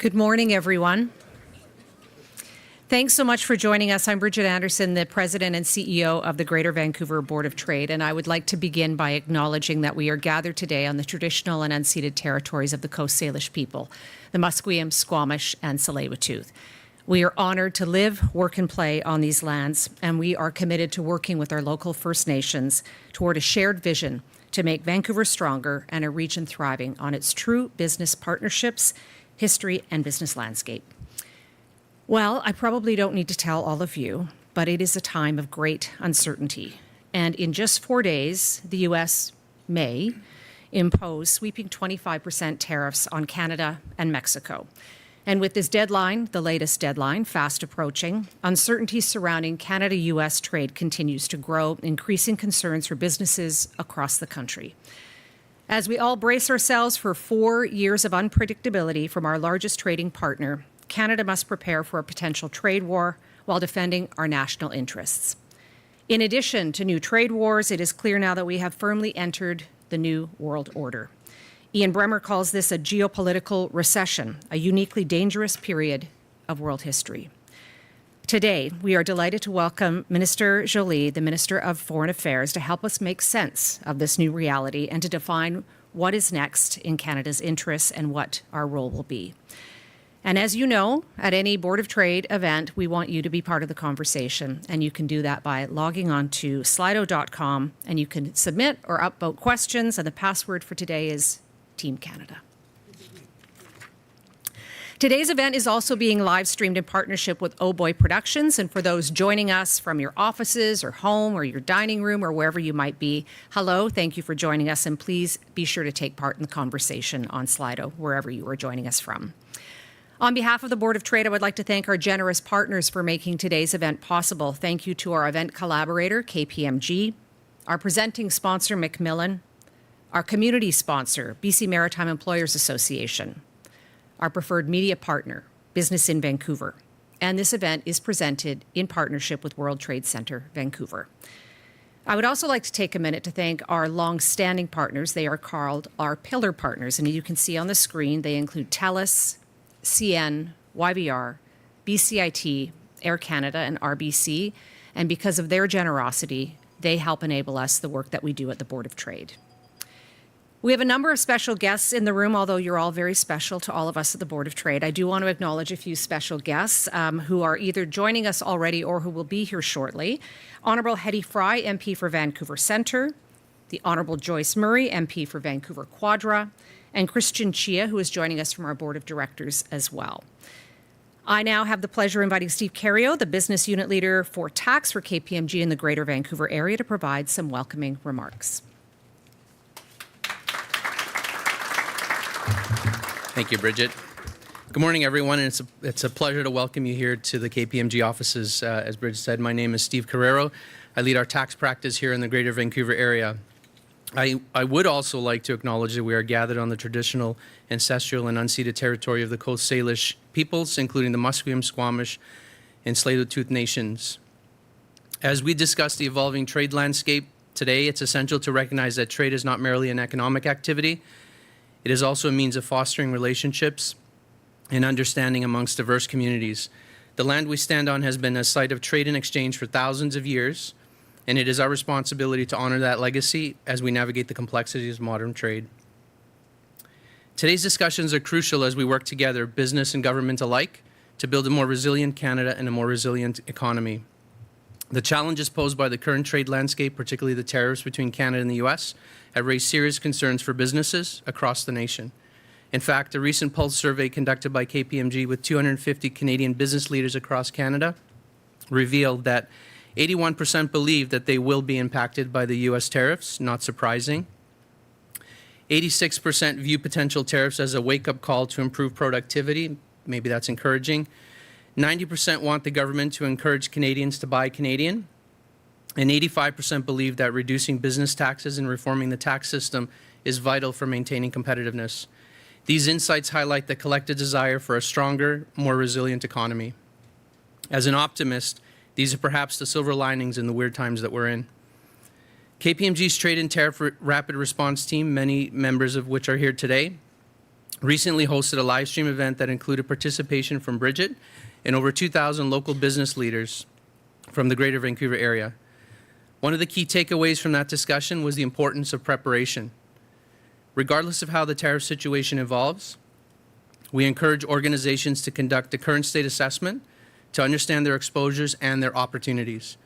Good morning, everyone. Thanks so much for joining us. I'm Bridget Anderson, the President and CEO of the Greater Vancouver Board of Trade, and I would like to begin by acknowledging that we are gathered today on the traditional and unceded territories of the Coast Salish people, the Musqueam, Squamish, and Tsleil-Waututh. We are honored to live, work, and play on these lands, and we are committed to working with our local First Nations toward a shared vision to make Vancouver stronger and a region thriving on its true business partnerships, history, and business landscape. Well, I probably don't need to tell all of you, but it is a time of great uncertainty. And in just 4 days, the U.S. may impose sweeping 25% tariffs on Canada and Mexico. And with this deadline, the latest deadline, fast approaching, uncertainty surrounding Canada-U.S. trade continues to grow, increasing concerns for businesses across the country. As we all brace ourselves for 4 years of unpredictability from our largest trading partner, Canada must prepare for a potential trade war while defending our national interests. In addition to new trade wars, it is clear now that we have firmly entered the new world order. Ian Bremmer calls this a geopolitical recession, a uniquely dangerous period of world history. Today, we are delighted to welcome Minister Joly, the Minister of Foreign Affairs, to help us make sense of this new reality and to define what is next in Canada's interests and what our role will be. And as you know, at any Board of Trade event, we want you to be part of the conversation. And you can do that by logging on to slido.com, and you can submit or upvote questions. And the password for today is Team Canada. Today's event is also being live streamed in partnership with Oh Boy Productions. And for those joining us from your offices or home or your dining room or wherever you might be, hello, thank you for joining us. And please be sure to take part in the conversation on Slido, wherever you are joining us from. On behalf of the Board of Trade, I would like to thank our generous partners for making today's event possible. Thank you to our event collaborator, KPMG, our presenting sponsor, Macmillan, our community sponsor, BC Maritime Employers Association, our preferred media partner, Business in Vancouver. And this event is presented in partnership with World Trade Center, Vancouver. I would also like to take a minute to thank our long-standing partners. They are called our pillar partners, and you can see on the screen they include TELUS, CN, YVR, BCIT, Air Canada, and RBC. And because of their generosity, they help enable us the work that we do at the Board of Trade. We have a number of special guests in the room, although you're all very special to all of us at the Board of Trade. I do want to acknowledge a few special guests who are either joining us already or who will be here shortly. Honourable Hetty Fry, MP for Vancouver Centre, the Honourable Joyce Murray, MP for Vancouver Quadra, and Christian Chia, who is joining us from our Board of Directors as well. I now have the pleasure of inviting Steve Cario, the Business Unit Leader for Tax for KPMG in the Greater Vancouver area, to provide some welcoming remarks. Thank you, Bridget. Good morning, everyone, and it's a pleasure to welcome you here to the KPMG offices. As Bridget said, my name is Steve Carrero. I lead our tax practice here in the Greater Vancouver area. I would also like to acknowledge that we are gathered on the traditional, ancestral, and unceded territory of the Coast Salish peoples, including the Musqueam, Squamish, and Tsleil-Waututh nations. As we discuss the evolving trade landscape today, it's essential to recognize that trade is not merely an economic activity. It is also a means of fostering relationships and understanding amongst diverse communities. The land we stand on has been a site of trade and exchange for thousands of years, and it is our responsibility to honor that legacy as we navigate the complexities of modern trade. Today's discussions are crucial as we work together, business and government alike, to build a more resilient Canada and a more resilient economy. The challenges posed by the current trade landscape, particularly the tariffs between Canada and the U.S., have raised serious concerns for businesses across the nation. In fact, a recent Pulse survey conducted by KPMG with 250 Canadian business leaders across Canada revealed that 81% believe that they will be impacted by the U.S. tariffs, not surprising. 86% view potential tariffs as a wake-up call to improve productivity. Maybe that's encouraging. 90% want the government to encourage Canadians to buy Canadian. And 85% believe that reducing business taxes and reforming the tax system is vital for maintaining competitiveness. These insights highlight the collective desire for a stronger, more resilient economy. As an optimist, these are perhaps the silver linings in the weird times that we're in. KPMG's Trade and Tariff Rapid Response Team, many members of which are here today, recently hosted a live stream event that included participation from Bridget and over 2,000 local business leaders from the Greater Vancouver area. One of the key takeaways from that discussion was the importance of preparation. Regardless of how the tariff situation evolves, we encourage organizations to conduct a current state assessment to understand their exposures and their opportunities.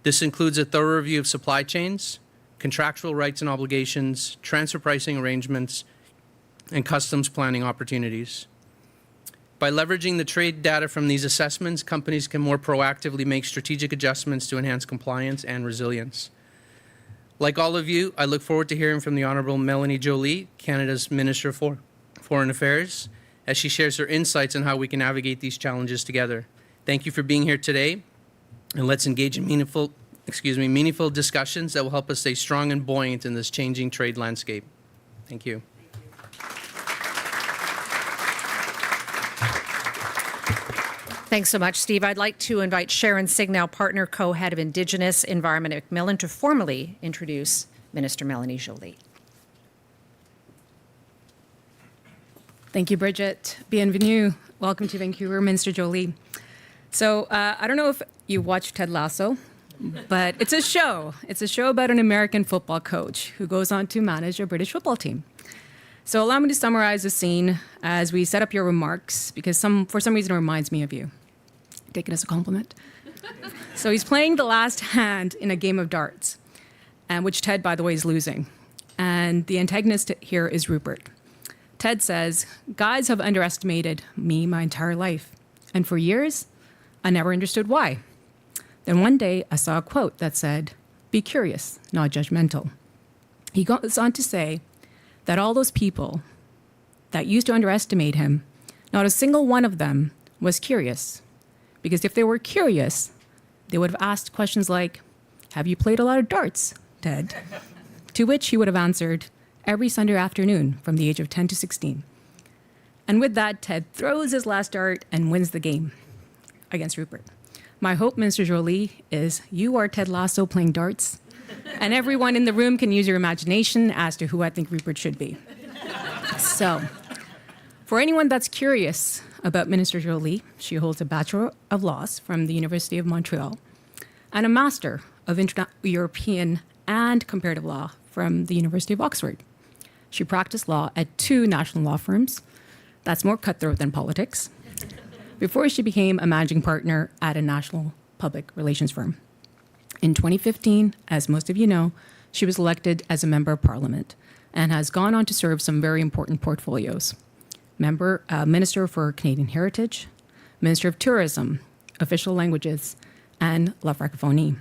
This includes a thorough review of supply chains, contractual rights and obligations, transfer pricing arrangements, and customs planning opportunities. By leveraging the trade data from these assessments, companies can more proactively make strategic adjustments to enhance compliance and resilience. Like all of you, I look forward to hearing from the Honourable Mélanie Joly, Canada's Minister for Foreign Affairs, as she shares her insights on how we can navigate these challenges together. Thank you for being here today, and let's engage in meaningful discussions that will help us stay strong and buoyant in this changing trade landscape. Thank you. Thanks so much, Steve. I'd like to invite Sharon Signow, Partner, Co-Head of Indigenous Environment at Macmillan, to formally introduce Minister Mélanie Joly. Thank you, Bridget. Bienvenue. Welcome to Vancouver, Minister Joly. So I don't know if you watched Ted Lasso, but it's a show. It's a show about an American football coach who goes on to manage a British football team. So allow me to summarize the scene as we set up your remarks, because for some reason it reminds me of you. Take it as a compliment. So he's playing the last hand in a game of darts, which Ted, by the way, is losing. And the antagonist here is Rupert. Ted says, "Guys have underestimated me my entire life. And for years, I never understood why." Then one day, I saw a quote that said, "Be curious, not judgmental." He goes on to say that all those people that used to underestimate him, not a single one of them was curious. Because if they were curious, they would have asked questions like, "Have you played a lot of darts, Ted?" To which he would have answered, "Every Sunday afternoon from the age of 10 to 16. And with that, Ted throws his last dart and wins the game against Rupert. My hope, Minister Joly, is you are Ted Lasso playing darts, and everyone in the room can use your imagination as to who I think Rupert should be. So, for anyone that's curious about Minister Joly, she holds a Bachelor of Laws from the University of Montreal and a Master of European and Comparative Law from the University of Oxford. She practiced law at 2 national law firms. That's more cutthroat than politics. Before she became a managing partner at a national public relations firm. In 2015, as most of you know, she was elected as a member of parliament and has gone on to serve some very important portfolios. Minister for Canadian Heritage, Minister of Tourism, Official Languages, and La Francophonie,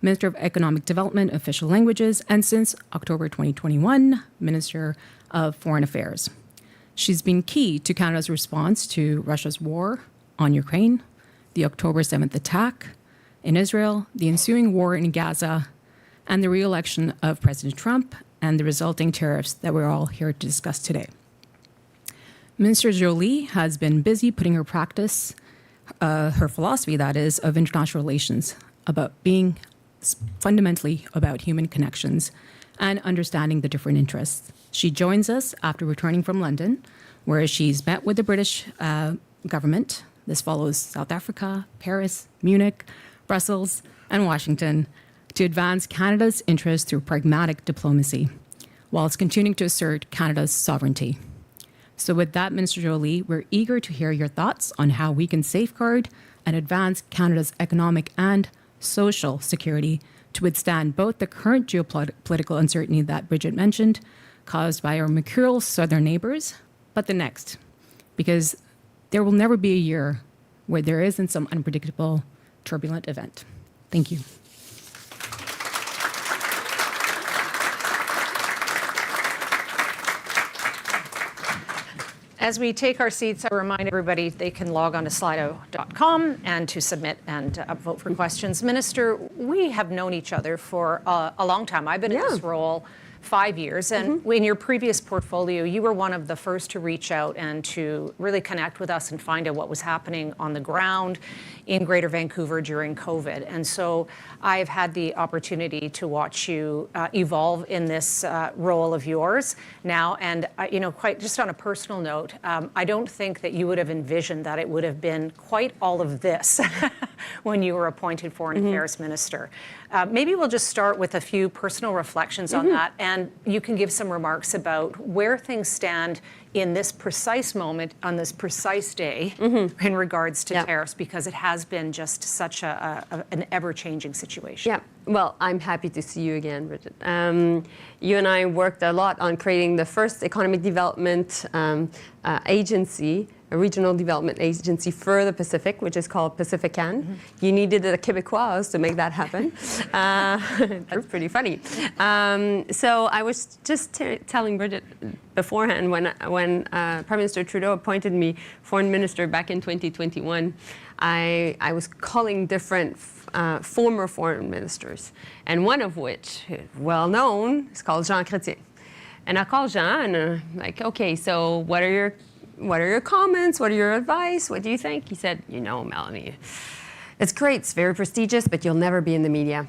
Minister of Economic Development, Official Languages, and since October 2021, Minister of Foreign Affairs. She's been key to Canada's response to Russia's war on Ukraine, the October 7th attack in Israel, the ensuing war in Gaza, and the re-election of President Trump and the resulting tariffs that we're all here to discuss today. Minister Joly has been busy putting her practice, her philosophy, that is, of international relations, about being fundamentally about human connections and understanding the different interests. She joins us after returning from London, where she's met with the British government. This follows South Africa, Paris, Munich, Brussels, and Washington to advance Canada's interests through pragmatic diplomacy, whilst continuing to assert Canada's sovereignty. So with that, Minister Joly, we're eager to hear your thoughts on how we can safeguard and advance Canada's economic and social security to withstand both the current geopolitical uncertainty that Bridget mentioned, caused by our mercurial southern neighbors, but the next, because there will never be a year where there isn't some unpredictable, turbulent event. Thank you. As we take our seats, I remind everybody they can log on to slido.com and to submit and upvote for questions. Minister, we have known each other for a long time. I've been in this role 5 years. And in your previous portfolio, you were one of the first to reach out and to really connect with us and find out what was happening on the ground in Greater Vancouver during COVID. And so I've had the opportunity to watch you evolve in this role of yours now. And, quite just on a personal note, I don't think that you would have envisioned that it would have been quite all of this when you were appointed Foreign Affairs Minister. Maybe we'll just start with a few personal reflections on that, and you can give some remarks about where things stand in this precise moment, on this precise day, in regards to tariffs, because it has been just such an ever-changing situation. Yeah, well, I'm happy to see you again, Bridget. You and I worked a lot on creating the first economic development agency, a regional development agency for the Pacific, which is called Pacifican. You needed a Québécoise to make that happen. That's pretty funny. So I was just telling Bridget beforehand when Prime Minister Trudeau appointed me Foreign Minister back in 2021, I was calling different former foreign ministers, and one of which, well known, is called Jean Chrétien. And I called Jean, and I'm like, okay, so what are your comments? What are your advice? What do you think? He said, Melanie, it's great, it's very prestigious, but you'll never be in the media.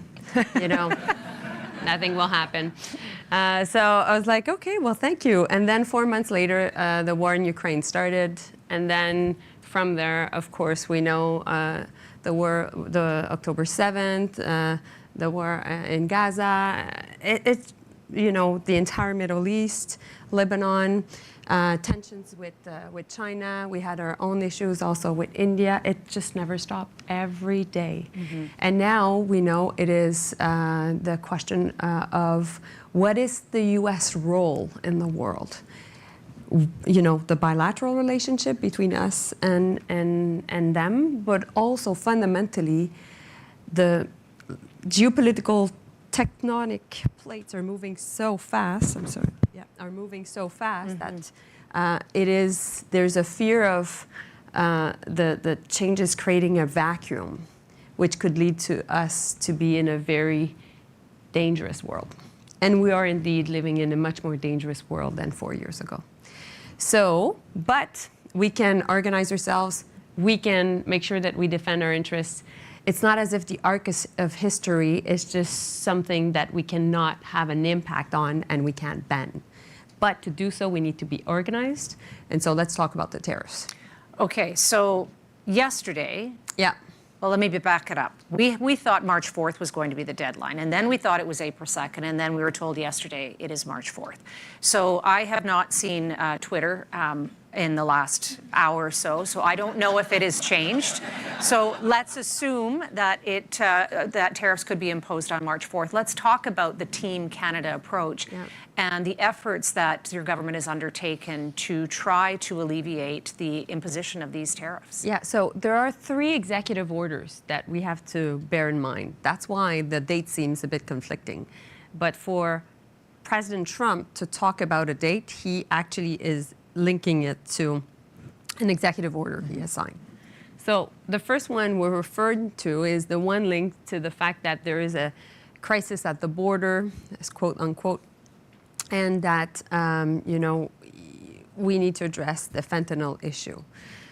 Nothing will happen. So I was like, okay, well, thank you. And then 4 months later, the war in Ukraine started. And then from there, of course, we know the October 7th, the war in Gaza. It's the entire Middle East, Lebanon, tensions with China. We had our own issues also with India. It just never stopped every day. And now we know it is the question of what is the U.S. role in the world? The bilateral relationship between us and them, but also fundamentally the geopolitical tectonic plates are moving so fast. Are moving so fast that there's a fear of the changes creating a vacuum, which could lead to us to be in a very dangerous world. And we are indeed living in a much more dangerous world than 4 years ago. So, but we can organize ourselves. We can make sure that we defend our interests. It's not as if the arc of history is just something that we cannot have an impact on and we can't bend. But to do so, we need to be organized. And so let's talk about the tariffs. Okay, so yesterday, Yeah. well, let me back it up. We thought March 4th was going to be the deadline, and then we thought it was April 2nd, and then we were told yesterday it is March 4th. So I have not seen Twitter in the last hour or so I don't know if it has changed. So let's assume that that tariffs could be imposed on March 4th. Let's talk about the Team Canada approach and the efforts that your government has undertaken to try to alleviate the imposition of these tariffs. Yeah, so there are 3 executive orders that we have to bear in mind. That's why the date seems a bit conflicting. But for President Trump to talk about a date, he actually is linking it to an executive order he has signed. So the first one we're referring to is the one linked to the fact that there is a crisis at the border, as quote unquote, and that we need to address the fentanyl issue.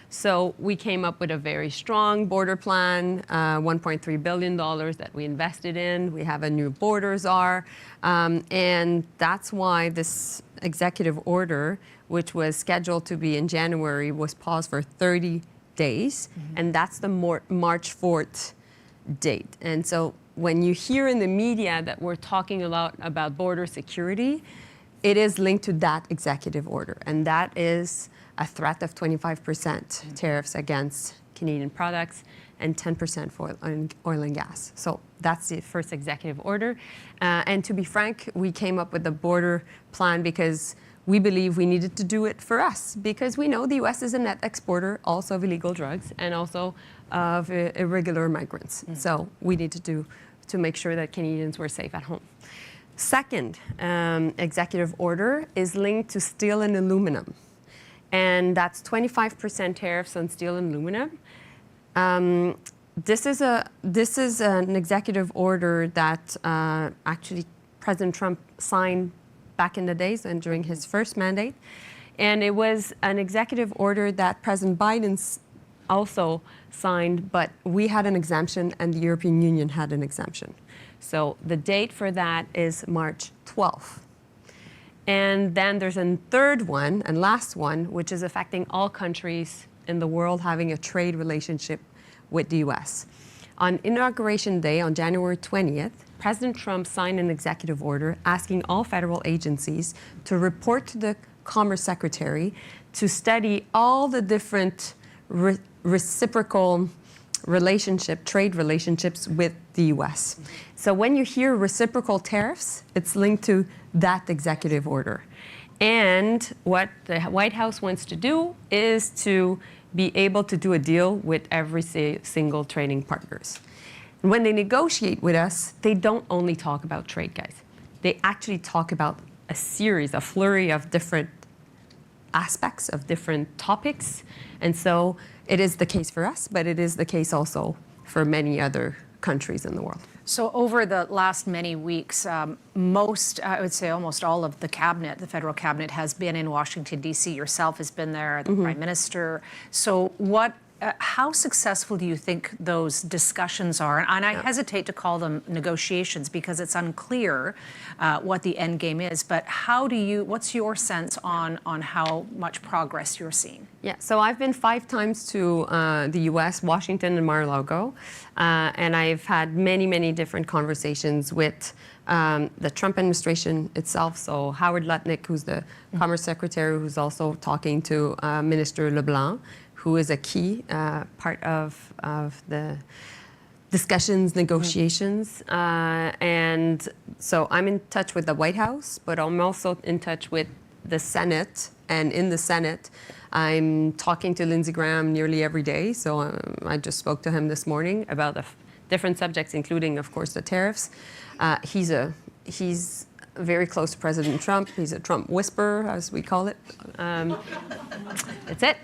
So we came up with a very strong border plan, $1.3 billion that we invested in. We have a new border czar, and that's why this executive order, which was scheduled to be in January, was paused for 30 days, and that's the March 4th date. And so when you hear in the media that we're talking a lot about border security, it is linked to that executive order, and that is a threat of 25% tariffs against Canadian products and 10% for oil and gas. So that's the first executive order. And to be frank, we came up with the border plan because we believe we needed to do it for us, because we know the U.S. is a net exporter also of illegal drugs and also of irregular migrants. So we need to make sure that Canadians were safe at home. Second executive order is linked to steel and aluminum. And that's 25% tariffs on steel and aluminum. This is an executive order that actually President Trump signed back in the days and during his first mandate. And it was an executive order that President Biden also signed, but we had an exemption and the European Union had an exemption. So the date for that is March 12th. And then there's a third one and last one, which is affecting all countries in the world having a trade relationship with the U.S. On Inauguration Day, on January 20th, President Trump signed an executive order asking all federal agencies to report to the Commerce Secretary to study all the different reciprocal trade relationships with the U.S. So when you hear reciprocal tariffs, it's linked to that executive order. And what the White House wants to do is to be able to do a deal with every single trading partners. And when they negotiate with us, they don't only talk about trade, guys. They actually talk about a flurry of different aspects of different topics. And so it is the case for us, but it is the case also for many other countries in the world. So over the last many weeks, I would say almost all of the cabinet, the federal cabinet, has been in Washington, D.C. Yourself has been there, the Prime Minister. So how successful do you think those discussions are? And I hesitate to call them negotiations because it's unclear what the end game is. But what's your sense on how much progress you're seeing? Yeah, so I've been 5 times to the U.S., Washington and Mar-a-Lago, and I've had many, many different conversations with the Trump administration itself. So Howard Lutnick, who's the Commerce Secretary, who's also talking to Minister LeBlanc, who is a key part of the discussions, negotiations. And so I'm in touch with the White House, but I'm also in touch with the Senate. And in the Senate, I'm talking to Lindsey Graham nearly every day. So I just spoke to him this morning about the different subjects, including, of course, the tariffs. He's very close to President Trump. He's a Trump whisperer, as we call it. That's it.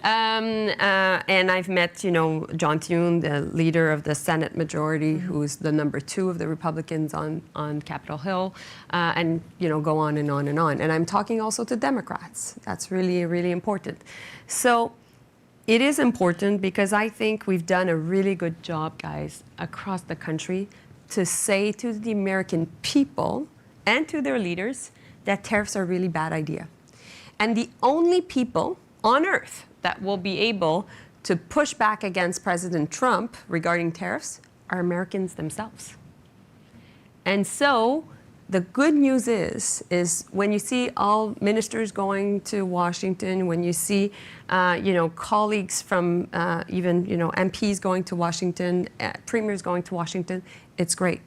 And I've met, John Thune, the leader of the Senate majority, who's the number 2 of the Republicans on Capitol Hill, and, go on and on and on. And I'm talking also to Democrats. That's really, really important. So it is important because I think we've done a really good job, guys, across the country to say to the American people and to their leaders that tariffs are a really bad idea. And the only people on earth that will be able to push back against President Trump regarding tariffs are Americans themselves. And so the good news is when you see all ministers going to Washington, when you see, colleagues from even, MPs going to Washington, premiers going to Washington, it's great.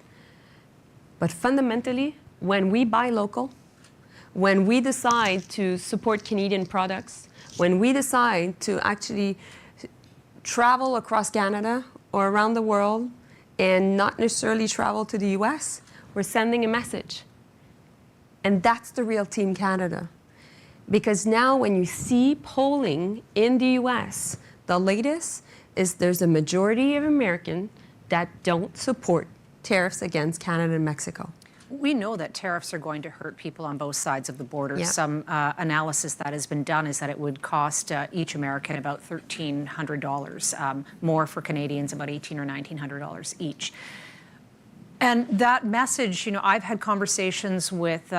But fundamentally, when we buy local, when we decide to support Canadian products, when we decide to actually travel across Canada or around the world and not necessarily travel to the US, we're sending a message. And that's the real Team Canada. Because now when you see polling in the US, the latest is there's a majority of Americans that don't support tariffs against Canada and Mexico. We know that tariffs are going to hurt people on both sides of the border. Yeah. Some analysis that has been done is that it would cost each American about $1,300 more for Canadians, about $1,800 or $1,900 each. And that message, I've had conversations with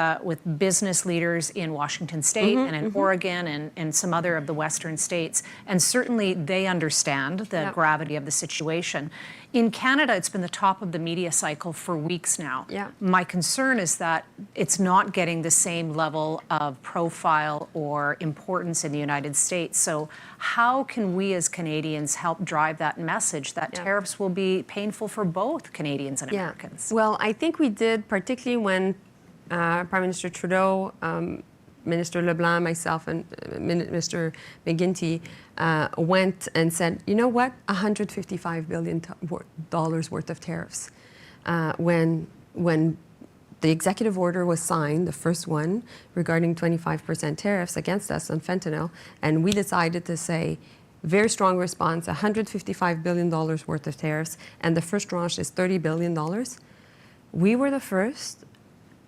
business leaders in Washington State and in Oregon and some other of the Western states, and certainly they understand the gravity of the situation. In Canada, it's been the top of the media cycle for weeks now. Yeah. My concern is that it's not getting the same level of profile or importance in the United States. So how can we as Canadians help drive that message that tariffs will be painful for both Canadians and Americans? Well, I think we did, particularly when Prime Minister Trudeau, Minister LeBlanc, myself, and Minister McGuinty went and said, you know what, $155 billion worth of tariffs. When the executive order was signed, the first one, regarding 25% tariffs against us on fentanyl, and we decided to say, very strong response, $155 billion worth of tariffs, and the first tranche is $30 billion. We were the first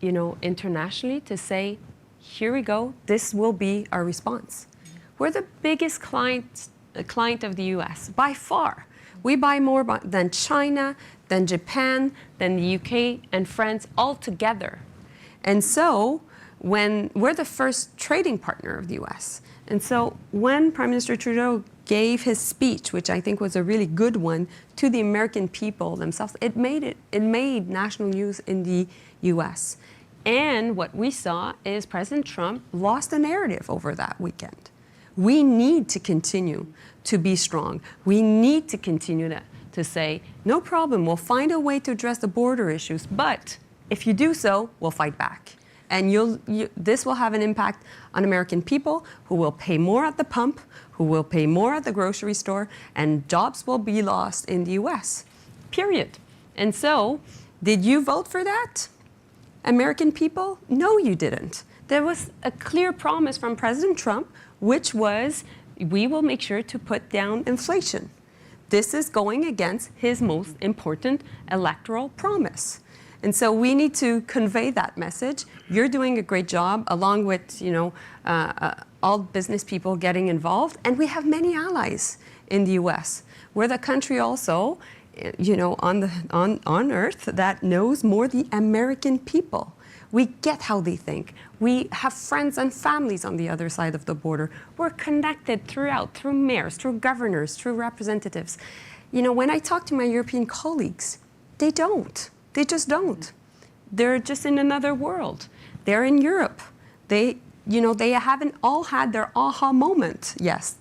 internationally to say, here we go, this will be our response. We're the biggest client of the U.S. by far. We buy more than China, than Japan, than the UK and France all together. And so when we're the first trading partner of the U.S. And so when Prime Minister Trudeau gave his speech, which I think was a really good one, to the American people themselves, it made national news in the U.S. And what we saw is President Trump lost the narrative over that weekend. We need to continue to be strong. We need to continue to say, no problem, we'll find a way to address the border issues, but if you do so, we'll fight back. And this will have an impact on American people who will pay more at the pump, who will pay more at the grocery store, and jobs will be lost in the U.S., period. And so, did you vote for that, American people? No, you didn't. There was a clear promise from President Trump, which was, we will make sure to put down inflation. This is going against his most important electoral promise. And so we need to convey that message. You're doing a great job, along with all business people getting involved. And we have many allies in the U.S. We're the country also, on earth that knows more the American people. We get how they think. We have friends and families on the other side of the border. We're connected throughout, through mayors, through governors, through representatives. When I talk to my European colleagues, they don't. They just don't. They're just in another world. They're in Europe. They haven't all had their aha moment yet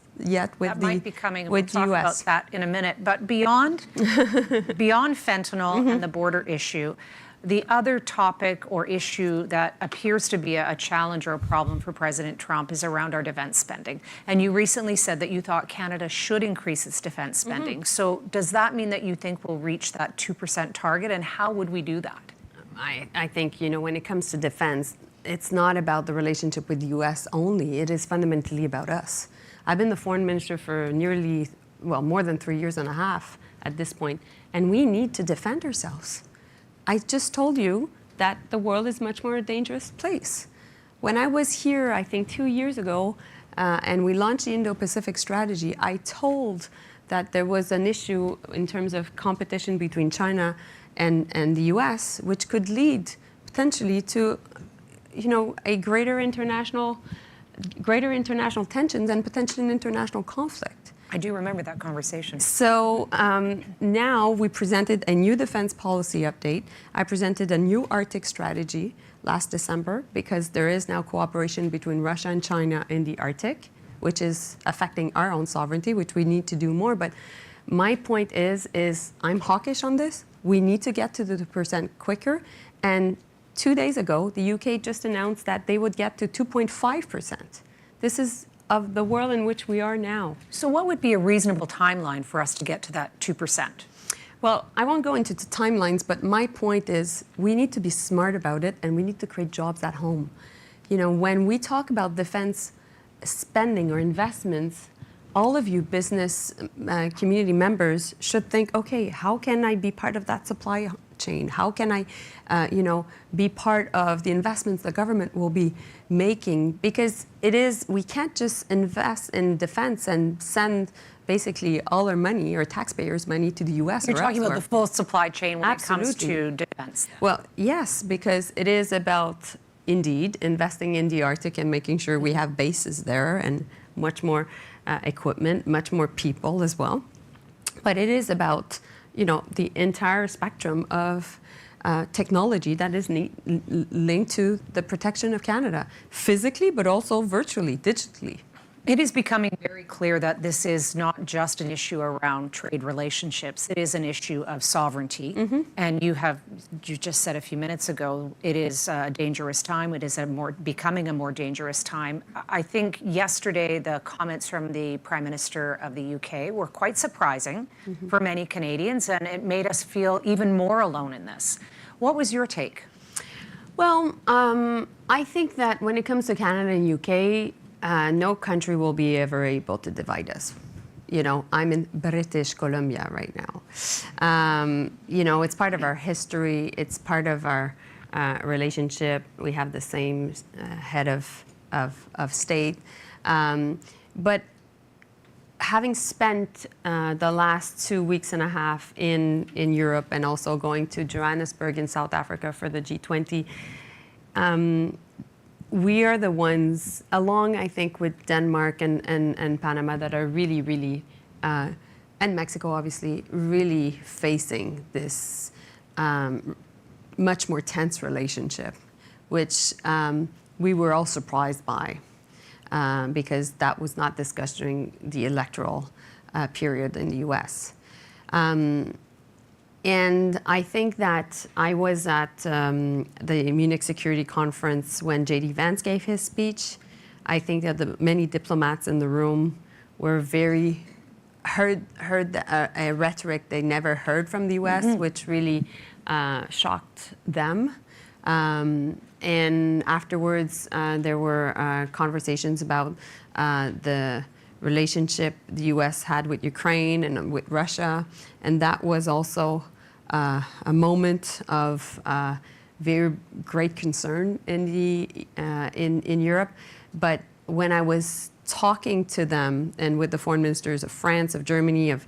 with that might be coming. We'll with talk the about US. that in a minute. But beyond fentanyl and the border issue, the other topic or issue that appears to be a challenge or a problem for President Trump is around our defense spending. And you recently said that you thought Canada should increase its defense spending. So does that mean that you think we'll reach that 2% target, and how would we do that? I think, when it comes to defense, it's not about the relationship with the U.S. only. It is fundamentally about us. I've been the foreign minister for more than 3 years and a half at this point, and we need to defend ourselves. I just told you that the world is much more a dangerous place. When I was here, I think 2 years ago, and we launched the Indo-Pacific strategy, I told that there was an issue in terms of competition between China and the U.S., which could lead potentially to, a greater international tensions and potentially an international conflict. I do remember that conversation. So now we presented a new defense policy update. I presented a new Arctic strategy last December because there is now cooperation between Russia and China in the Arctic, which is affecting our own sovereignty, which we need to do more. But my point is I'm hawkish on this. We need to get to the 2% quicker. And 2 days ago, the UK just announced that they would get to 2.5%. This is of the world in which we are now. So what would be a reasonable timeline for us to get to that 2%? Well, I won't go into the timelines, but my point is we need to be smart about it, and we need to create jobs at home. When we talk about defense spending or investments, all of you business community members should think, okay, how can I be part of that supply chain? How can I, be part of the investments the government will be making? Because we can't just invest in defense and send basically all our money or taxpayers' money to the U.S. You're or talking elsewhere. about the full supply chain when it comes Absolutely. to defense. Well, yes, because it is about, indeed, investing in the Arctic and making sure we have bases there and much more equipment, much more people as well. But it is about, the entire spectrum of technology that is linked to the protection of Canada, physically, but also virtually, digitally. It is becoming very clear that this is not just an issue around trade relationships. It is an issue of sovereignty. And you just said a few minutes ago, it is a dangerous time. It is becoming a more dangerous time. I think yesterday the comments from the Prime Minister of the UK were quite surprising for many Canadians, and it made us feel even more alone in this. What was your take? Well, I think that when it comes to Canada and UK, no country will be ever able to divide us. I'm in British Columbia right now. It's part of our history. It's part of our relationship. We have the same head of state. But having spent the last 2 weeks and a half in Europe and also going to Johannesburg in South Africa for the G20, we are the ones, along I think with Denmark and Panama, that are really, really, and Mexico obviously, really facing this much more tense relationship, which we were all surprised by. Because that was not discussed during the electoral period in the U.S. And I think that I was at the Munich Security Conference when J.D. Vance gave his speech. I think that the many diplomats in the room were heard a rhetoric they never heard from the U.S., which really shocked them. And afterwards, there were conversations about the relationship the U.S. had with Ukraine and with Russia, and that was also a moment of very great concern in Europe. But when I was talking to them and with the foreign ministers of France, of Germany, of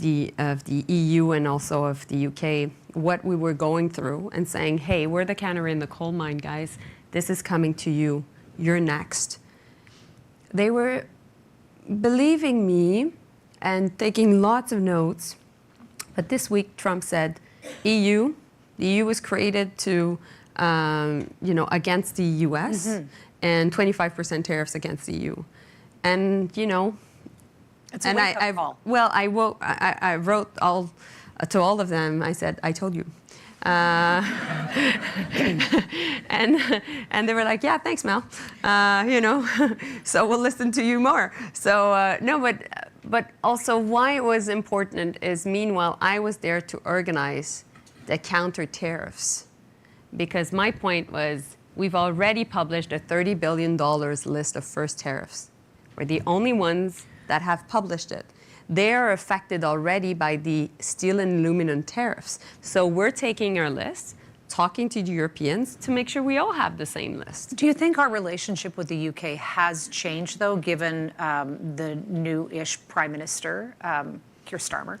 the EU, and also of the UK, what we were going through, and saying, hey, we're the canary in the coal mine, guys. This is coming to you. You're next. They were believing me and taking lots of notes. But this week, Trump said, the EU was created to, against the US, and 25% tariffs against the EU. And, It's a wake-up call. Well, I wrote to all of them. I said, I told you. And they were like, yeah, thanks, Mel. So we'll listen to you more. So no, but also why it was important is, meanwhile, I was there to organize the counter tariffs, because my point was, we've already published a $30 billion list of first tariffs. We're the only ones that have published it. They are affected already by the steel and aluminum tariffs. So we're taking our list, talking to the Europeans to make sure we all have the same list. Do you think our relationship with the UK has changed, though, given the new-ish Prime Minister, Keir Starmer?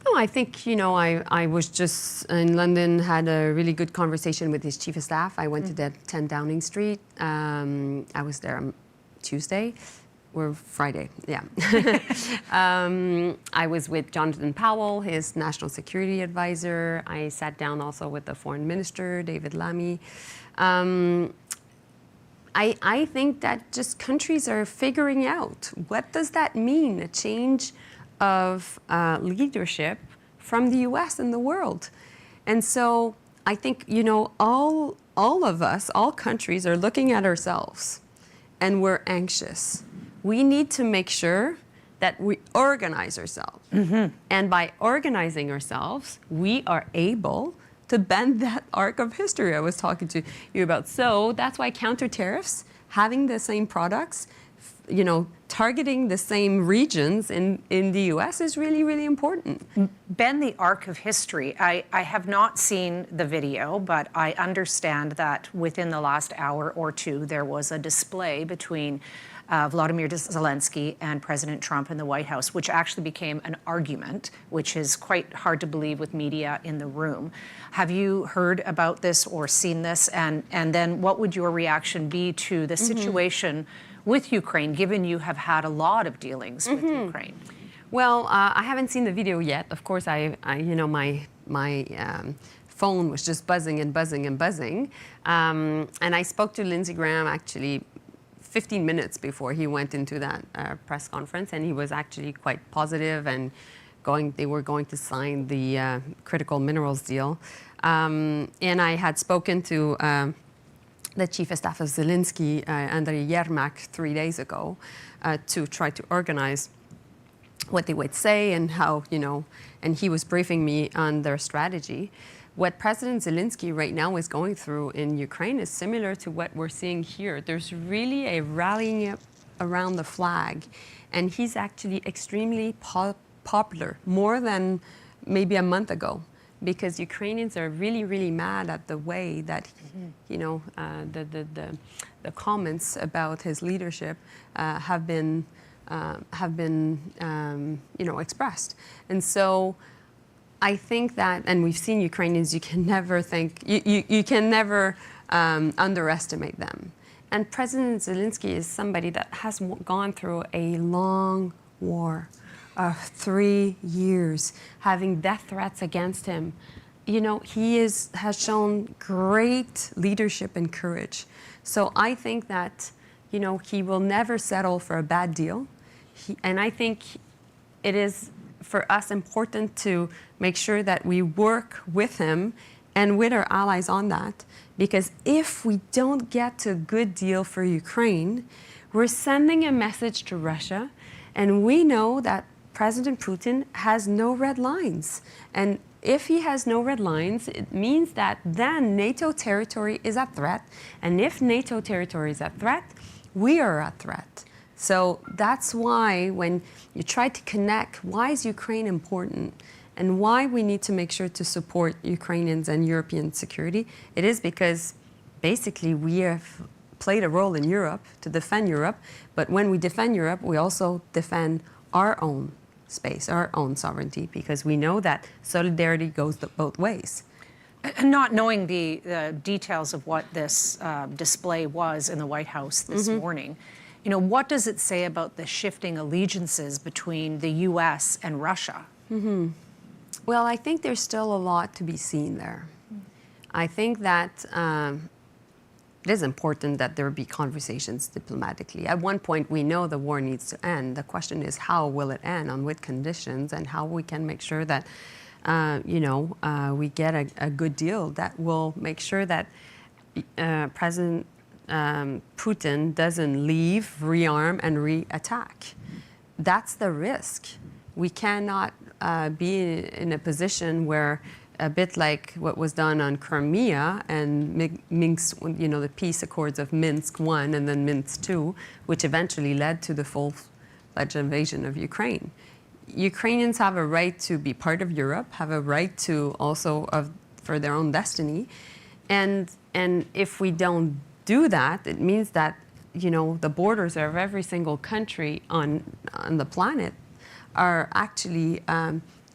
No, I think, I was just in London, had a really good conversation with his chief of staff. I went to the 10 Downing Street. I was there on Tuesday. Or Friday, yeah. I was with Jonathan Powell, his national security advisor. I sat down also with the foreign minister, David Lammy. I think that just countries are figuring out, what does that mean, a change of leadership from the US and the world? And so I think, all of us, all countries are looking at ourselves, and we're anxious. We need to make sure that we organize ourselves. And by organizing ourselves, we are able to bend that arc of history I was talking to you about. So that's why counter tariffs, having the same products, targeting the same regions in the US is really, really important. Bend the arc of history. I have not seen the video, but I understand that within the last hour or two, there was a display between Volodymyr Zelensky and President Trump in the White House, which actually became an argument, which is quite hard to believe with media in the room. Have you heard about this or seen this? And then what would your reaction be to the situation with Ukraine, given you have had a lot of dealings with Ukraine? Well, I haven't seen the video yet. Of course, my phone was just buzzing and buzzing and buzzing. And I spoke to Lindsey Graham actually 15 minutes before he went into that press conference, and he was actually quite positive, and they were going to sign the critical minerals deal. And I had spoken to the chief of staff of Zelensky, Andriy Yermak, 3 days ago, to try to organize what they would say and how, and he was briefing me on their strategy. What President Zelensky right now is going through in Ukraine is similar to what we're seeing here. There's really a rallying up around the flag, and he's actually extremely popular, more than maybe a month ago, because Ukrainians are really, really mad at the way that, the comments about his leadership have been expressed. And so I think that, and we've seen Ukrainians, you can never underestimate them. And President Zelensky is somebody that has gone through a long war of 3 years, having death threats against him. He has shown great leadership and courage. So I think that, he will never settle for a bad deal. And I think it is for us important to make sure that we work with him and with our allies on that, because if we don't get to a good deal for Ukraine, we're sending a message to Russia, and we know that President Putin has no red lines. And if he has no red lines, it means that then NATO territory is at threat, and if NATO territory is at threat, we are at threat. So that's why when you try to connect, why is Ukraine important? And why we need to make sure to support Ukrainians and European security, it is because basically we have played a role in Europe to defend Europe, but when we defend Europe, we also defend our own space, our own sovereignty, because we know that solidarity goes both ways. And not knowing the details of what this display was in the White House this morning, what does it say about the shifting allegiances between the U.S. and Russia? Well, I think there's still a lot to be seen there. I think that it is important that there be conversations diplomatically. At one point, we know the war needs to end. The question is, how will it end, on what conditions, and how we can make sure that, we get a good deal that will make sure that President Putin doesn't leave, rearm, and re-attack. That's the risk. We cannot be in a position where, a bit like what was done on Crimea and Minsk, the peace accords of Minsk I and then Minsk II, which eventually led to the full-fledged invasion of Ukraine. Ukrainians have a right to be part of Europe, have a right to also for their own destiny, and if we don't do that, it means that the borders of every single country on the planet are actually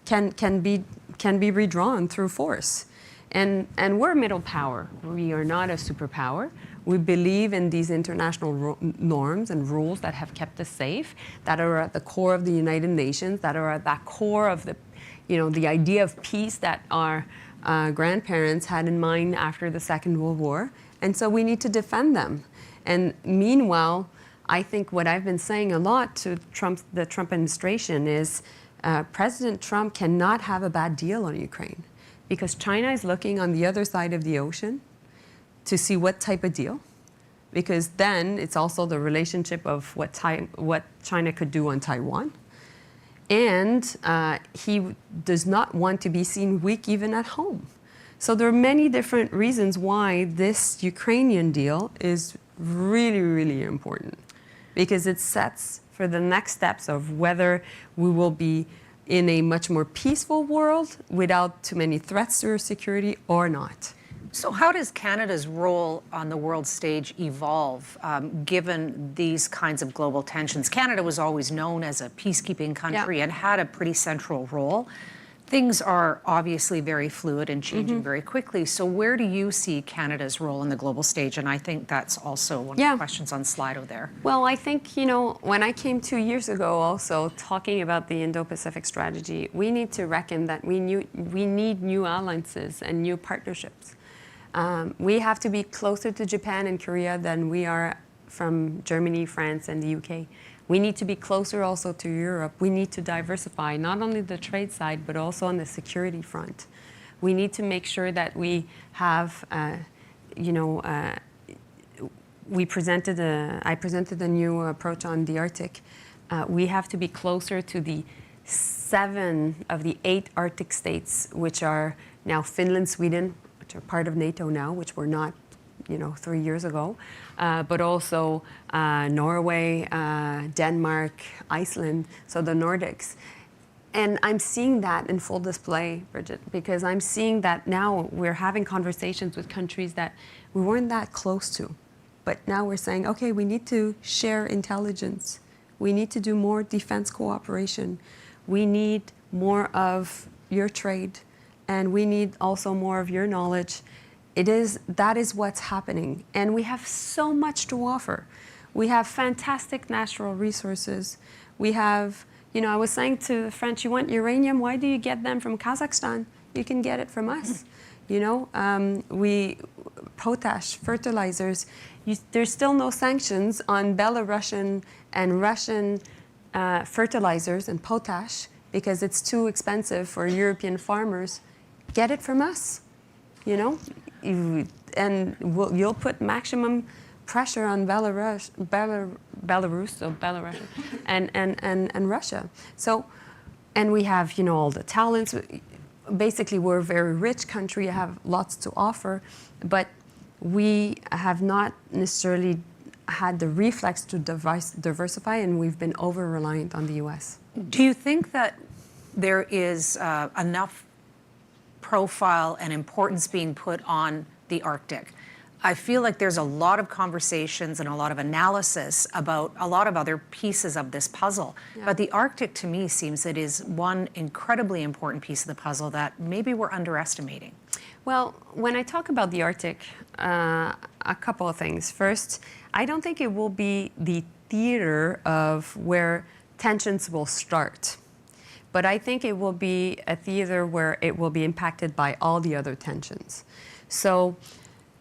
can be redrawn through force, and we're a middle power. We are not a superpower. We believe in these international norms and rules that have kept us safe, that are at the core of the United Nations, that are at the core of the idea of peace that our grandparents had in mind after the Second World War, and so we need to defend them. And meanwhile, I think what I've been saying a lot to the Trump administration is President Trump cannot have a bad deal on Ukraine, because China is looking on the other side of the ocean to see what type of deal, because then it's also the relationship of what China could do on Taiwan. And he does not want to be seen weak even at home. So there are many different reasons why this Ukrainian deal is really, really important, because it sets for the next steps of whether we will be in a much more peaceful world without too many threats to our security or not. So how does Canada's role on the world stage evolve given these kinds of global tensions? Canada was always known as a peacekeeping country and had a pretty central role. Things are obviously very fluid and changing very quickly. So where do you see Canada's role in the global stage? And I think that's also one of the questions on Slido there. Well, I think, when I came 2 years ago also talking about the Indo-Pacific strategy, we need to reckon that we need new alliances and new partnerships. We have to be closer to Japan and Korea than we are from Germany, France, and the UK. We need to be closer also to Europe. We need to diversify, not only the trade side, but also on the security front. We need to make sure that we have, I presented a new approach on the Arctic. We have to be closer to the 7 of the 8 Arctic states, which are now Finland, Sweden, which are part of NATO now, which were not 3 years ago, but also Norway, Denmark, Iceland, so the Nordics. And I'm seeing that in full display, Bridget, because I'm seeing that now we're having conversations with countries that we weren't that close to. But now we're saying, okay, we need to share intelligence. We need to do more defense cooperation. We need more of your trade, and we need also more of your knowledge. That is what's happening. And we have so much to offer. We have fantastic natural resources. We have, I was saying to the French, you want uranium? Why do you get them from Kazakhstan? You can get it from us. Potash, fertilizers. There's still no sanctions on Belarusian and Russian fertilizers and potash because it's too expensive for European farmers. Get it from us, and you'll put maximum pressure on Belarus and Russia. So, and we have, all the talents. Basically, we're a very rich country, have lots to offer, but we have not necessarily had the reflex to diversify, and we've been over-reliant on the U.S. Do you think that there is enough profile and importance being put on the Arctic? I feel like there's a lot of conversations and a lot of analysis about a lot of other pieces of this puzzle. Yeah. But the Arctic, to me, seems it is one incredibly important piece of the puzzle that maybe we're underestimating. Well, when I talk about the Arctic, a couple of things. First, I don't think it will be the theater of where tensions will start. But I think it will be a theater where it will be impacted by all the other tensions. So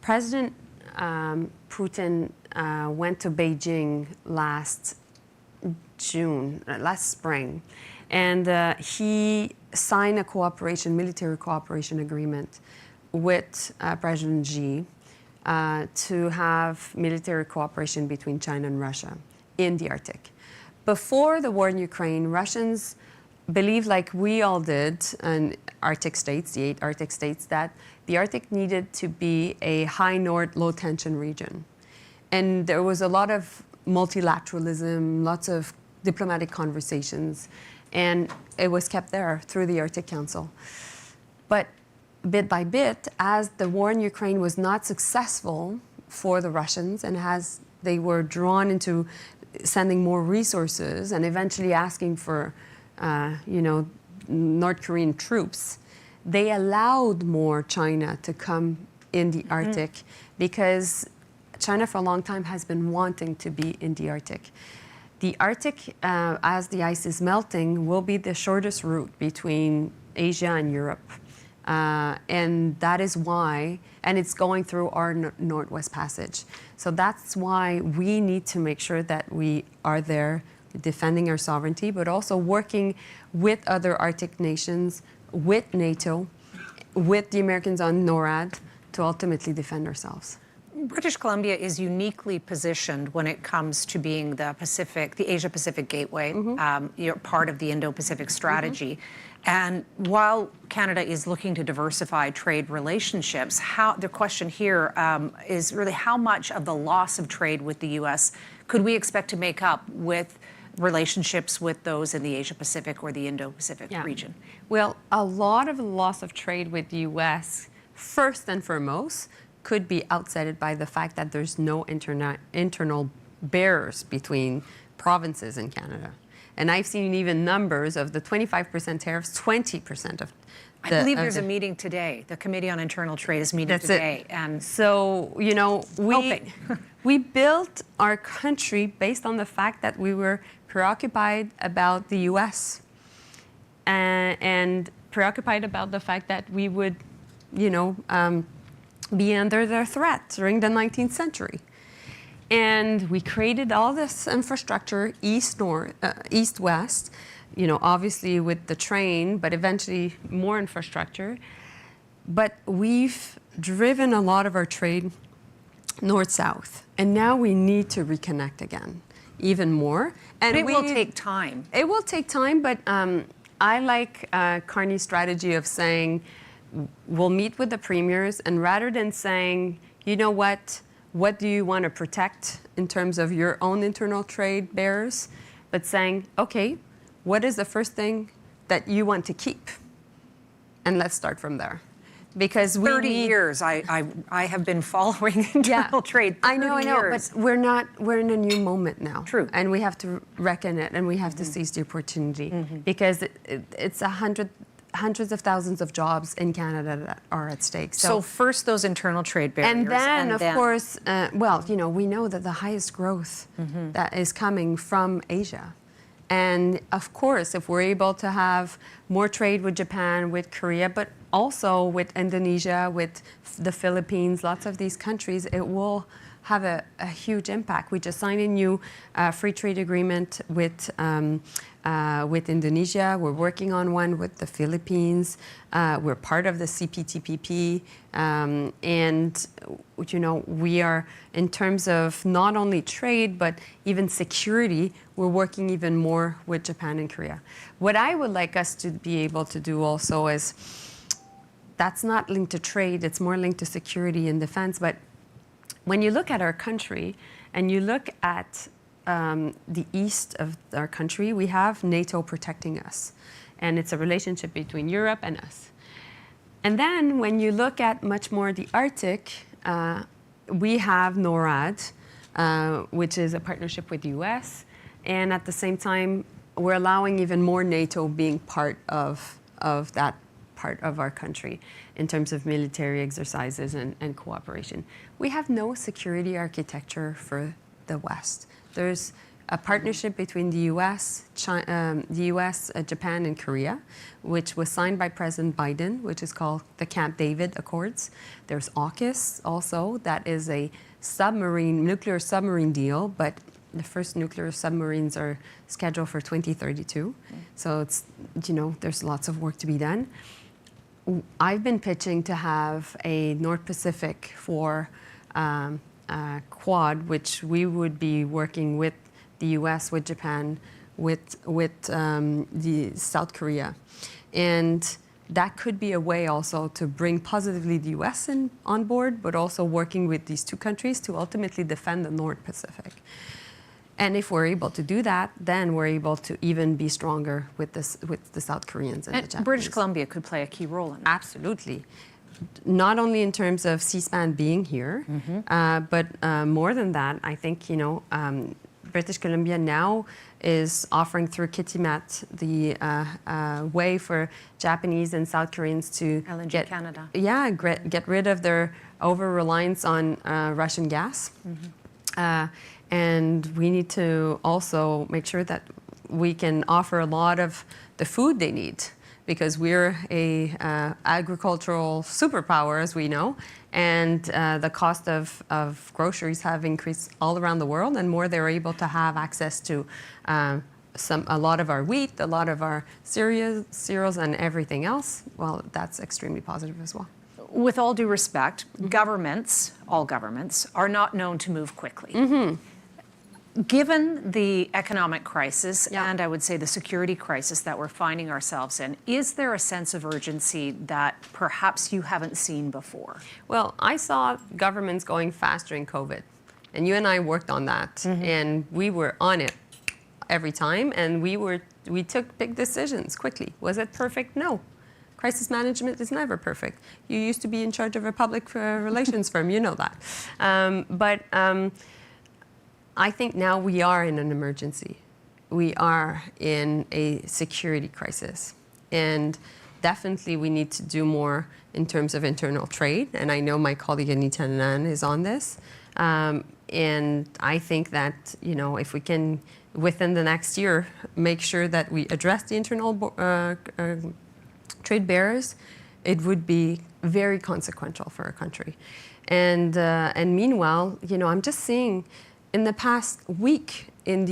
President Putin went to Beijing last spring, and he signed a military cooperation agreement with President Xi to have military cooperation between China and Russia in the Arctic. Before the war in Ukraine, Russians believed, like we all did, in Arctic states, the 8 Arctic states, that the Arctic needed to be a high north, low tension region. And there was a lot of multilateralism, lots of diplomatic conversations, and it was kept there through the Arctic Council. But bit by bit, as the war in Ukraine was not successful for the Russians, and as they were drawn into sending more resources and eventually asking for North Korean troops, they allowed more China to come in the Arctic because China for a long time has been wanting to be in the Arctic. The Arctic, as the ice is melting, will be the shortest route between Asia and Europe. And that is why, and it's going through our Northwest Passage. So that's why we need to make sure that we are there defending our sovereignty, but also working with other Arctic nations, with NATO, with the Americans on NORAD to ultimately defend ourselves. British Columbia is uniquely positioned when it comes to being the Asia-Pacific gateway. You're part of the Indo-Pacific strategy. And while Canada is looking to diversify trade relationships, the question here is really how much of the loss of trade with the U.S. could we expect to make up with relationships with those in the Asia-Pacific or the Indo-Pacific region? Well, a lot of the loss of trade with the U.S., first and foremost, could be outsided by the fact that there's no internal barriers between provinces in Canada. And I've seen even numbers of the 25% tariffs, 20% of I believe there's a meeting today. The Committee on Internal Trade is meeting today. And so, we built our country based on the fact that we were preoccupied about the U.S. and preoccupied about the fact that we would, be under their threat during the 19th century. And we created all this infrastructure, east-west, obviously with the train, but eventually more infrastructure. But we've driven a lot of our trade north-south. And now we need to reconnect again, even more. And it will take time. It will take time, but I like Carney's strategy of saying, we'll meet with the premiers, and rather than saying, you know what do you want to protect in terms of your own internal trade barriers, but saying, okay, what is the first thing that you want to keep? And let's start from there. Because we 30 need, years I have been following internal trade. I know, 30 years. but we're in a new moment now. True. And we have to reckon it, and we have to seize the opportunity, because it's hundreds of thousands of jobs in Canada that are at stake. So first those internal trade barriers. And then, of course, well, we know that the highest growth that is coming from Asia. And of course, if we're able to have more trade with Japan, with Korea, but also with Indonesia, with the Philippines, lots of these countries, it will have a huge impact. We just signed a new free trade agreement with Indonesia. We're working on one with the Philippines. We're part of the CPTPP. And, we are, in terms of not only trade, but even security, we're working even more with Japan and Korea. What I would like us to be able to do also is, that's not linked to trade, it's more linked to security and defense. But when you look at our country and you look at the east of our country, we have NATO protecting us. And it's a relationship between Europe and us. And then when you look at much more the Arctic, we have NORAD, which is a partnership with the U.S. And at the same time, we're allowing even more NATO being part of that part of our country in terms of military exercises and cooperation. We have no security architecture for the West. There's a partnership between the U.S., Japan, and Korea, which was signed by President Biden, which is called the Camp David Accords. There's AUKUS also, that is a nuclear submarine deal, but the first nuclear submarines are scheduled for 2032. So it's, there's lots of work to be done. I've been pitching to have a North Pacific for Quad, which we would be working with the U.S., with Japan, with the South Korea. And that could be a way also to bring positively the U.S. on board, but also working with these two countries to ultimately defend the North Pacific. And if we're able to do that, then we're able to even be stronger with the South Koreans and the Japanese. British Columbia could play a key role in that. Absolutely. Not only in terms of C-SPAN being here, but more than that, I think, British Columbia now is offering through Kitimat the way for Japanese and South Koreans to LNG Canada. Yeah, get rid of their over-reliance on Russian gas. And we need to also make sure that we can offer a lot of the food they need, because we're a agricultural superpower, as we know, and the cost of groceries have increased all around the world, and more they're able to have access to a lot of our wheat, a lot of our cereals and everything else. Well, that's extremely positive as well. With all due respect, governments, all governments, are not known to move quickly. Given the economic crisis and I would say the security crisis that we're finding ourselves in, is there a sense of urgency that perhaps you haven't seen before? Well, I saw governments going fast during COVID, and you and I worked on that, and we were on it every time, and we took big decisions quickly. Was it perfect? No. Crisis management is never perfect. You used to be in charge of a public relations firm, you know that. But I think now we are in an emergency. We are in a security crisis. And definitely we need to do more in terms of internal trade. And I know my colleague Anita Nan is on this. And I think that, if we can, within the next year, make sure that we address the internal trade barriers, it would be very consequential for our country. And meanwhile, I'm just seeing in the past week in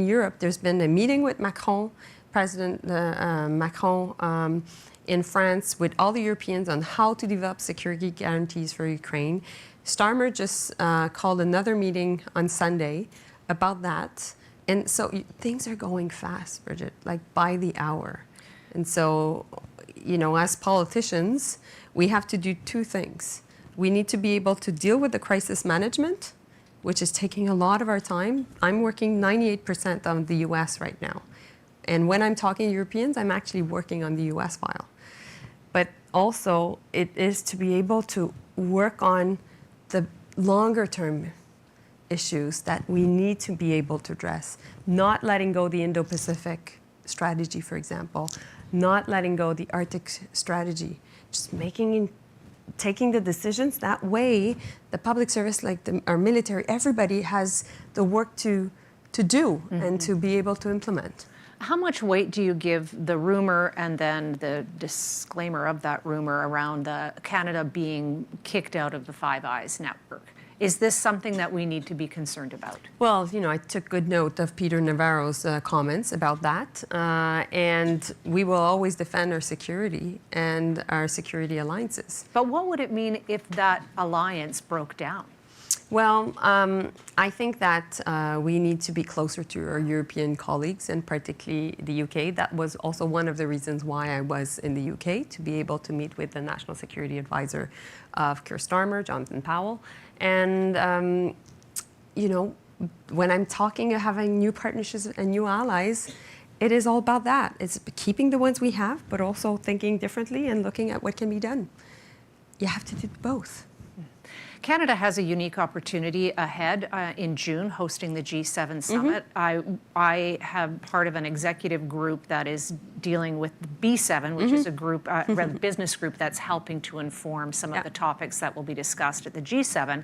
Europe, there's been a meeting with Macron, President Macron in France, with all the Europeans on how to develop security guarantees for Ukraine. Starmer just called another meeting on Sunday about that. And so things are going fast, Bridget, like by the hour. And so, as politicians, we have to do two things. We need to be able to deal with the crisis management, which is taking a lot of our time. I'm working 98% on the U.S. right now. And when I'm talking Europeans, I'm actually working on the US file. But also, it is to be able to work on the longer term issues that we need to be able to address. Not letting go the Indo-Pacific strategy, for example, not letting go the Arctic strategy, just taking the decisions. That way, the public service, like our military, everybody has the work to do and to be able to implement. How much weight do you give the rumor and then the disclaimer of that rumor around Canada being kicked out of the Five Eyes network? Is this something that we need to be concerned about? Well, I took good note of Peter Navarro's comments about that, and we will always defend our security and our security alliances. But what would it mean if that alliance broke down? Well, I think that we need to be closer to our European colleagues, and particularly the UK. That was also one of the reasons why I was in the UK, to be able to meet with the National Security Advisor of Keir Starmer, Jonathan Powell. And, when I'm talking of having new partnerships and new allies, it is all about that. It's keeping the ones we have, but also thinking differently and looking at what can be done. You have to do both. Canada has a unique opportunity ahead in June, hosting the G7 summit. I have part of an executive group that is dealing with the B7, which is a group, business group that's helping to inform some of the topics that will be discussed at the G7.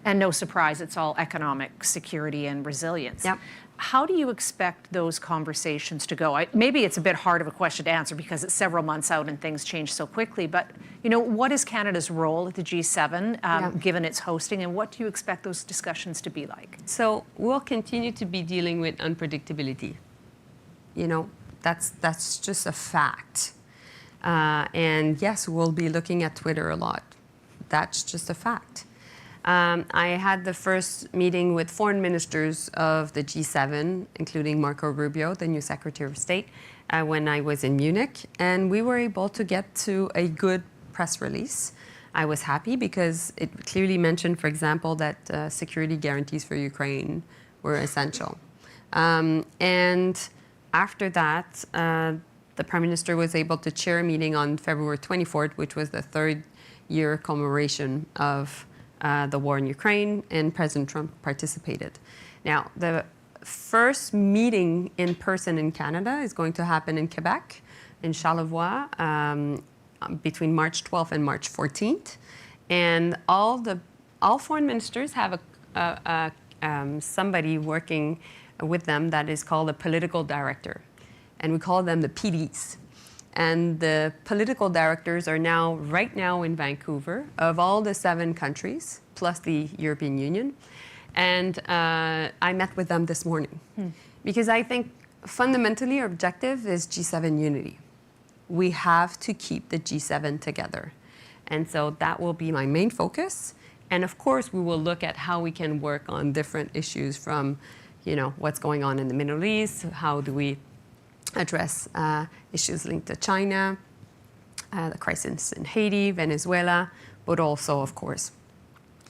And no surprise, it's all economic security and resilience. Yep. How do you expect those conversations to go? Maybe it's a bit hard of a question to answer because it's several months out and things change so quickly, but what is Canada's role at the G7 given its hosting, and what do you expect those discussions to be like? So we'll continue to be dealing with unpredictability. That's just a fact. And yes, we'll be looking at Twitter a lot. That's just a fact. I had the first meeting with foreign ministers of the G7, including Marco Rubio, the new Secretary of State, when I was in Munich, and we were able to get to a good press release. I was happy because it clearly mentioned, for example, that security guarantees for Ukraine were essential. And after that, the Prime Minister was able to chair a meeting on February 24th, which was the third year commemoration of the war in Ukraine, and President Trump participated. Now, the first meeting in person in Canada is going to happen in Quebec, in Charlevoix, between March 12th and March 14th. And all foreign ministers have somebody working with them that is called a political director. And we call them the PDs. And the political directors are right now in Vancouver of all the 7 countries, plus the European Union. And I met with them this morning. Because I think fundamentally our objective is G7 unity. We have to keep the G7 together. And so that will be my main focus. And of course, we will look at how we can work on different issues from, what's going on in the Middle East, how do we address issues linked to China, the crisis in Haiti, Venezuela, but also, of course,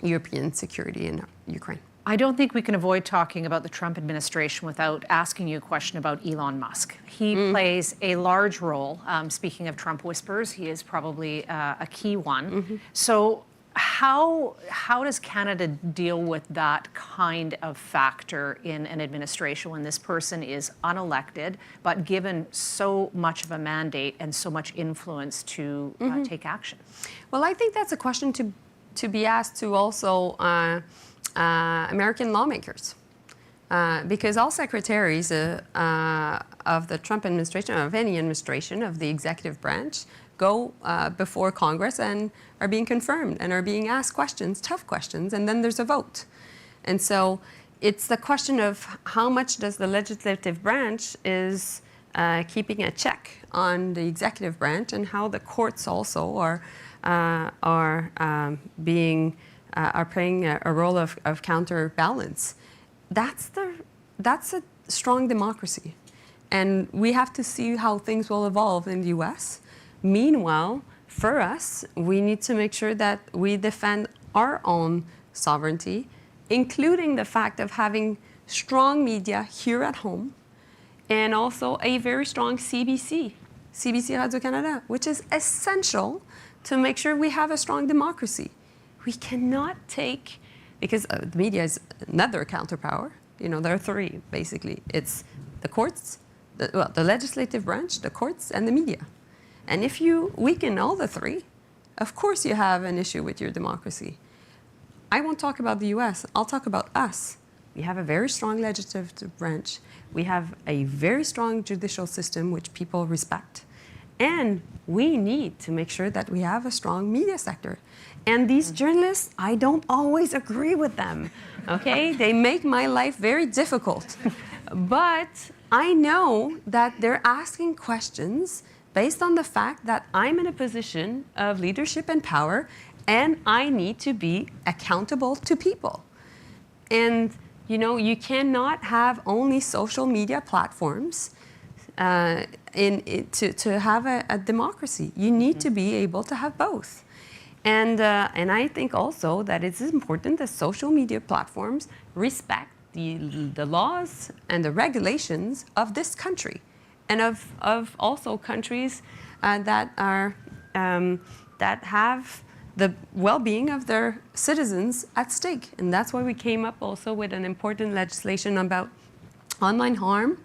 European security in Ukraine. I don't think we can avoid talking about the Trump administration without asking you a question about Elon Musk. He plays a large role. Speaking of Trump whispers, he is probably a key one. So how does Canada deal with that kind of factor in an administration when this person is unelected, but given so much of a mandate and so much influence to take action? Well, I think that's a question to be asked to also American lawmakers. Because all secretaries of the Trump administration, or of any administration of the executive branch, go before Congress and are being confirmed and are being asked questions, tough questions, and then there's a vote. And so it's the question of how much does the legislative branch is keeping a check on the executive branch, and how the courts also are playing a role of counterbalance. That's a strong democracy. And we have to see how things will evolve in the US. Meanwhile, for us, we need to make sure that we defend our own sovereignty, including the fact of having strong media here at home, and also a very strong CBC, Radio-Canada, which is essential to make sure we have a strong democracy. We cannot take, because the media is another counterpower. You know, there are three, basically. It's the courts, the legislative branch, the courts, and the media. And if you weaken all the three, of course you have an issue with your democracy. I won't talk about the U.S. I'll talk about us. We have a very strong legislative branch. We have a very strong judicial system, which people respect. And we need to make sure that we have a strong media sector. And these journalists, I don't always agree with them, okay? They make my life very difficult. But I know that they're asking questions based on the fact that I'm in a position of leadership and power, and I need to be accountable to people. And, you know, you cannot have only social media platforms to have a democracy. You need to be able to have both. And I think also that it's important that social media platforms respect the laws and the regulations of this country, and of also countries that have the well-being of their citizens at stake. And that's why we came up also with an important legislation about online harm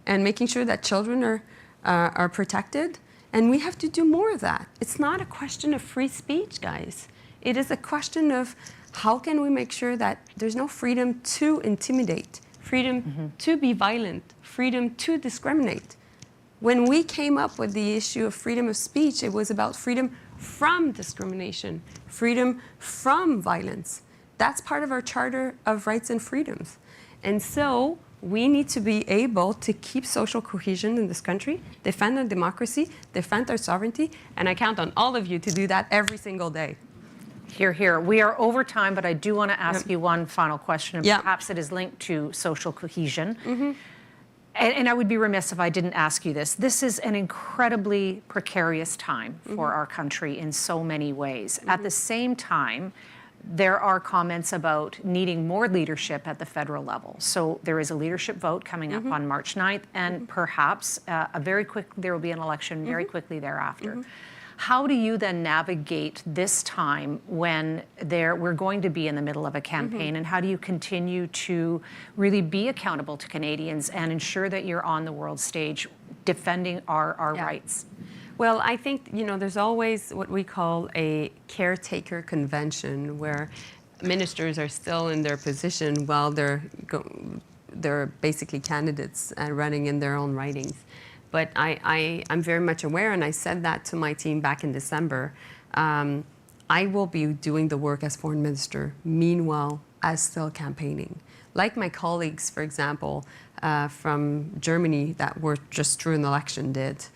and making sure that children are protected. And we have to do more of that. It's not a question of free speech, guys. It is a question of how can we make sure that there's no freedom to intimidate, freedom to be violent, freedom to discriminate. When we came up with the issue of freedom of speech, it was about freedom from discrimination, freedom from violence. That's part of our Charter of Rights and Freedoms. And so we need to be able to keep social cohesion in this country, defend our democracy, defend our sovereignty, and I count on all of you to do that every single day. Hear, hear. We are over time, but I do want to ask you one final question, and perhaps it is linked to social cohesion. And I would be remiss if I didn't ask you this. This is an incredibly precarious time for our country in so many ways. At the same time, there are comments about needing more leadership at the federal level. So there is a leadership vote coming up on March 9th, and perhaps there will be an election very quickly thereafter. How do you then navigate this time when we're going to be in the middle of a campaign, and how do you continue to really be accountable to Canadians and ensure that you're on the world stage defending our rights? Well, I think, you know, there's always what we call a caretaker convention where ministers are still in their position while they're basically candidates and running in their own ridings. But I'm very much aware, and I said that to my team back in December, I will be doing the work as foreign minister, meanwhile, as still campaigning. Like my colleagues, for example, from Germany that were just through an election did,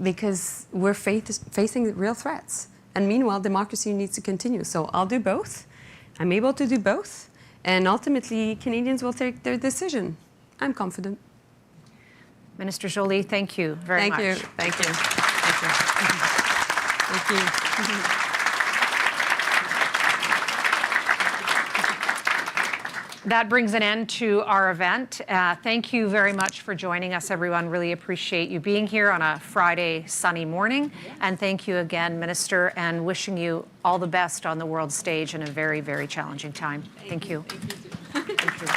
because we're facing real threats. And meanwhile, democracy needs to continue. So I'll do both. I'm able to do both. And ultimately, Canadians will take their decision. I'm confident. Minister Joly, thank you very much. Thank you. Thank you. Thank you. Thank you. That brings an end to our event. Thank you very much for joining us, everyone. Really appreciate you being here on a Friday sunny morning. And thank you again, Minister, and wishing you all the best on the world stage in a very, very challenging time. Thank you. Thank you.